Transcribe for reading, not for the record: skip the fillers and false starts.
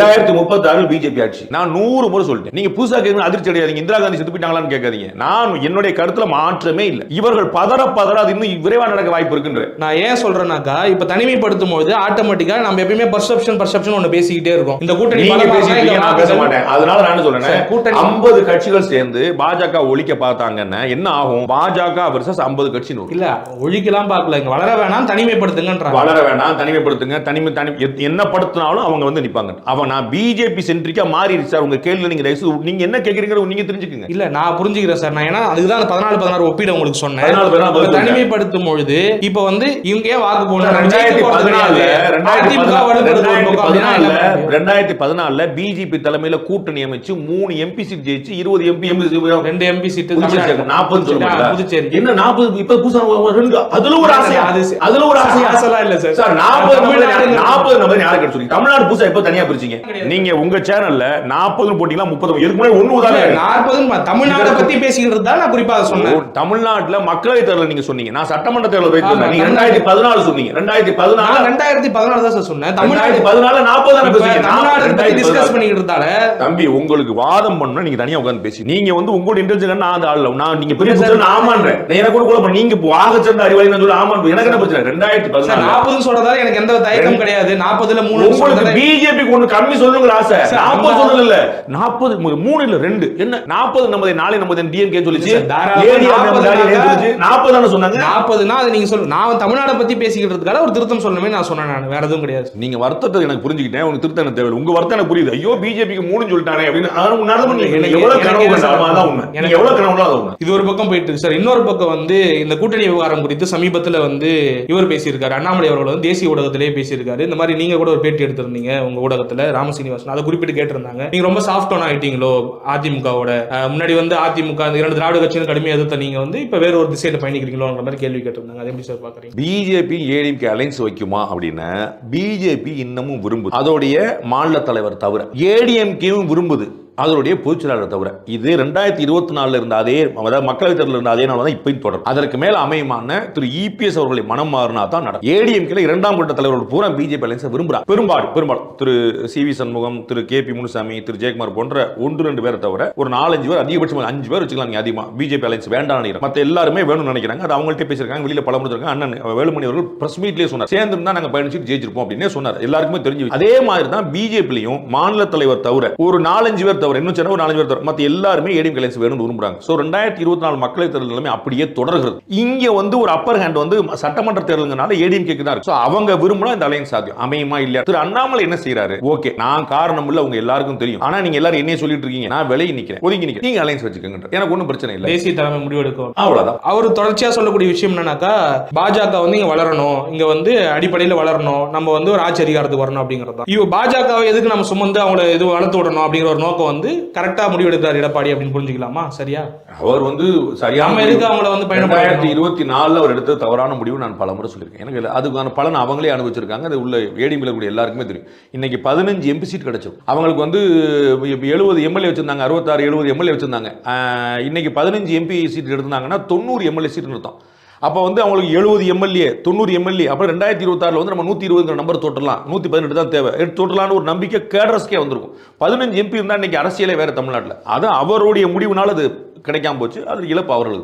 2036 BJP ஆட்சி. நான் 100 முறை சொல்லிட்டேன். நீங்க புதுசா கேட்கணும் அதிர்ச்சி அடையாதீங்க. இந்திரா காந்தி செத்து போயிட்டாங்களான்னு கேட்காதீங்க. நான் என்னுடைய கருத்துல மாற்றமே இல்லை. இவர்கள் பதற அது இன்னும் விரைவா நடக்க வாய்ப்பு இருக்குன்ற. நான் ஏன் சொல்றேன்னாக்கா இப்ப தனிமைப்படுத்தும் போது ஆட்டோமேட்டிக்கா நம்ம எப்பயுமே பர்செப்ஷன் ஒன்னு பேசிக்கிட்டே இருக்கோம். இந்த கூட்டணி நான் பேச மாட்டேன். அதனால நான் சொல்றேன், கூட்டணி 50 கட்சிகள் சேர்ந்து பாஜக ஒழிக்க பார்த்தாங்கன்னா என்ன ஆகும்? பாஜக வெர்சஸ் 50 கட்சி இல்ல ஒழிக்கலாம் பார்க்கல. இங்க வளர வேணாம், தனிமைப்படுத்துங்கன்றாங்க. வளர வேணாம், தனிமைப்படுத்துங்க. என்ன படுத்தினாலும் அவங்க வந்து நிப்பாங்க. அவன் நான் பிஜேபி சென்ட்ரிக்கா மாறிடுச்சு சார். உங்க கேள்வி நீங்க என்ன கேக்குறீங்க நீங்க தெரிஞ்சுக்கங்க. இல்ல நான் புரிஞ்சுக்கிறேன் சார். நான் ஏன்னா அதுதான் 14-16 ஒப்பீடு உங்களுக்கு சொன்னேன். தனிமைப்படுத்தும் பொழுது இப்ப வந்து இவங்க ஏன் வாக்கு போடணும்? 2014 பிஜேபி தலைமையில கூட்டணி அமைச்சு 3 எம்பி சீட் ஜெயிச்சு 20 எம்பி 2 எம்பி சீட் 40 சொல்லுங்க. புதுச்சேரி என்ன 40 இப்ப புதுசா அதுல ஒரு ஆசை, அதுல ஒரு ஆசையா இல்ல சார். சார் 40 நம்பர் யாரை கேட்டு சொல்லி தமிழ்நாடு புதுசா எப்ப தனியா பிரிச்சீங்க? நீங்க உங்க சேனல்ல 40 போட்டீங்களா 30? இதுக்கு முன்னாடி ஒண்ணு உதாரணம் 40 தமிழ்நாடு பத்தி பேசிக்கிட்டு தான் நான் குறிப்பா சொன்னேன். தமிழ்நாட்டுல மக்களவை தேர்தல் நீங்க சொன்னீங்க, நான் சட்டமன்ற தேர்தல் வைத்தேன். நீங்க 2014 சொன்னீங்க. 2014 தான் சார் சொன்னேன். தமிழ்நாடு 2014 40 தான பேசுறீங்க. தமிழ்நாடு பத்தி டிஸ்கஸ் பண்ணிக்கிட்டு இருந்தால தம்பி உங்களுக்கு வாதம் பண்ணனும். நீங்க தனியா உட்கார்ந்து பேசி நீங்க வந்து உங்களோட இன்டெலிஜென்ஸ் நான் அந்த ஆளு நான் நீங்க பெரிய புத்தகம் ஆமான்றேன். எனக்கு கூட கூட நீங்க வாக சேர்ந்த அறிவாளி நான் சொல்ல ஆமான். எனக்கு என்ன பிரச்சனை? 2014 40 சொல்றதால எனக்கு எந்த தயக்கம் கிடையாது. 40ல 3 உங்களுக்கு பிஜேபி ஒன்னு கம்மி சொல்லுங்க ஆசை. 40 சொல்லல இல்ல 40 3 இல்ல 2 என்ன 40 நம்ம நாளை நம்ம டிஎம்கே சொல்லிச்சு. ஏடிஎம் நம்ம சொல்லிச்சு 40 தான சொன்னாங்க. 40னா அது நீங்க சொல்ல நான் தமிழ்நாடு பத்தி பேசிக்கிட்டு இருக்கறதால ஒரு திருத்தம் சொல்லணுமே நான் சொன்னேன். நான் வேற எதுவும் கிடையாது. நீங்க வருத்தத்தை எனக்கு புரிஞ்சுக்கிட்டேன். உங்களுக்கு திருத்தம் என்ன தேவை? உங்க வருத்தம் எனக்கு புரியுது. ஐயோ பிஜேபிக்கு 3 சொல்லிட்டானே அப்படின்னு நடந்து நீங்க எவ்வளவு கனவு கண்டாதான் உண்மை. எனக்கு எவ்வளவு கனவுலாம் அது உண்மை. இது ஒரு பக்கம் போயிட்டு இருக்கு சார். இன்னொரு பக்கம் வந்து இந்த கூட்டணி விவகாரம் குறித்து சமீபத்துல வந்து இவர் பேசியிருக்காரு. அண்ணாமலை அவர்கள் வந்து தேசிய ஊடகத்திலேயே பேசியிருக்காரு. இந்த மாதிரி நீங்க கூட ஒரு பேட்டி எடுத்திருந்தீங்க உங்க ஊடகத்துல ராமசீனிவாசன். அதை குறிப்பிட்டு கேட்டிருந்தாங்க, நீங்க ரொம்ப சாஃப்ட் ஆன் ஆயிட்டீங்களோ அதிமுகவோட. முன்னாடி வந்து அதிமுக 2 திராவிட கட்சியும் கடுமையாக எதிர்த்த நீங்க வந்து இப்ப வேற ஒரு திசையில பயணிக்கிறீங்களோங்கிற மாதிரி கேள்வி கேட்டிருந்தாங்க. அதை எப்படி சார் பாக்குறீங்க? பிஜேபி ஏடிஎம்கே அலைன்ஸ் வைக்குமா அப்படின்னு பிஜேபி இன்னமும் விரும்புது. அதோடைய மாநில தலைவர் தவிர ஏடிஎம்கேவும் விரும்புது, அதனுடைய பொதுச்செயலாளர் தவிர. இது 2024 இருந்த அதே மக்களவை தேர்தல் இருந்த அதே நாள் தான் இப்பயும் தொடரும். அதற்கு மேல அமையமான திரு இபிஎஸ் அவர்களை மனம் மாறினா தான் நடக்கும். ஏடிஎம்கே 2ஆம் கட்ட தலைவர்கள் பூரா பிஜேபி அலைன்ஸ் விரும்புறாங்க. பெரும்பாலும் திரு சிவி சண்முகம், திரு கேபி முனுசாமி, திரு ஜெயக்குமார் போன்ற 1-2 பேரை தவிர ஒரு 4-5 பேர், அதிகபட்சம் 5 பேர் வச்சுக்கலாம். நீங்க அதிகமா பிஜேபி அலைன்ஸ் வேண்டாம் நினைக்கிறேன். மத்த எல்லாருமே வேணும்னு நினைக்கிறாங்க. அது அவங்கள்ட்ட பேசியிருக்காங்க, வெளியில பல முறை இருக்காங்க. அண்ணன் வேலுமணி அவர்கள் பிரஸ் மீட்லயே சொன்னார், சேர்ந்திருந்தா நாங்க பயணிச்சு ஜெயிச்சிருப்போம் அப்படின்னு சொன்னார். எல்லாருக்குமே தெரிஞ்சு. அதே மாதிரி தான் பிஜேபிலையும் மாநில தலைவர் தவிர ஒரு 4-5 பேர் தவிர, இன்னும் ஒரு 4 பேர் தவிர மத்த எல்லாருமே ஏடிஎம் அலைன்ஸ் வேணும்னு விரும்புறாங்க. சோ 2024 மக்களவை தேர்தல் நிலைமை அப்படியே தொடர்கிறது. இங்க வந்து ஒரு அப்பர் ஹேண்ட் வந்து சட்டமன்ற தேர்தல்ங்கனால ஏடிஎம்கேக்கு தான் இருக்கு. சோ அவங்க விரும்பினா இந்த அலைன்ஸ் சாத்தியம். அமையுமா இல்லையா? திரு அண்ணாமலை என்ன செய்யறாரு? ஓகே நான் காரணம் இல்ல, உங்க எல்லாருக்கும் தெரியும். ஆனா நீங்க எல்லாரும் என்ன சொல்லிட்டு இருக்கீங்க? நான் விலகி நிக்கிறேன், ஒதுங்கி நிக்கிறேன், நீங்க அலைன்ஸ் வச்சுக்கங்க, எனக்கு ஒன்றும் பிரச்சனை இல்லை. தேசிய தலைமை முடிவெடுக்கும், அவ்வளவுதான். அவர் தொடர்ச்சியா சொல்லக்கூடிய விஷயம் என்னன்னாக்கா பாஜக வந்து இங்க வளரணும், இங்க வந்து அடிப்படையில் வளரணும், நம்ம வந்து ஒரு ஆட்சி அதிகாரத்துக்கு வரணும் அப்படிங்கிறது. இவ பாஜகவை எதுக்கு நம்ம சுமந்து அவங்களை இது வளர்த்து விடணும் அப்படிங்கிற ஒரு நோக்கம் வந்து கரெக்டா முடிவெடுக்கிறார் எடப்பாடி அப்படின்னு புரிஞ்சுக்கலாமா? சரியா? அவர் வந்து சரியான எதுக்கு அவங்கள வந்து 2024 அவர் எடுத்த தவறான முடிவு நான் பலமுறை சொல்லியிருக்கேன். எனக்கு அதுக்கான பலன் அவங்களே அனுபவிச்சிருக்காங்க. அது உள்ள ஏடிஎம்ல கூடிய எல்லாருக்குமே தெரியும். இன்னைக்கு 15 எம்பி சீட் கிடைச்சது. அவங்களுக்கு வந்து 70 எம்எல்ஏ வச்சிருந்தாங்க, 66-70 எம்எல்ஏ வச்சிருந்தாங்க. இன்னைக்கு 15 எம்பி சீட் எடுத்தாங்கன்னா 90 எம்எல்ஏ சீட் நிறுத்தம். அப்போ வந்து அவங்களுக்கு 70 எம்எல்ஏ 90 எம்எல்ஏ அப்புறம் 2026 வந்து நம்ம 120 நம்பர் தோட்டலாம், 118 தான் தேவை, தோட்டலான்னு ஒரு நம்பிக்கை கேடரஸ்கே வந்திருக்கும். 15 எம்பி இருந்தால் இன்னைக்கு அரசியலே வேற தமிழ்நாட்டில். அது அவருடைய முடிவுனால அது கிடைக்காம போச்சு. அது இழப்பு அவர்களுக்கு.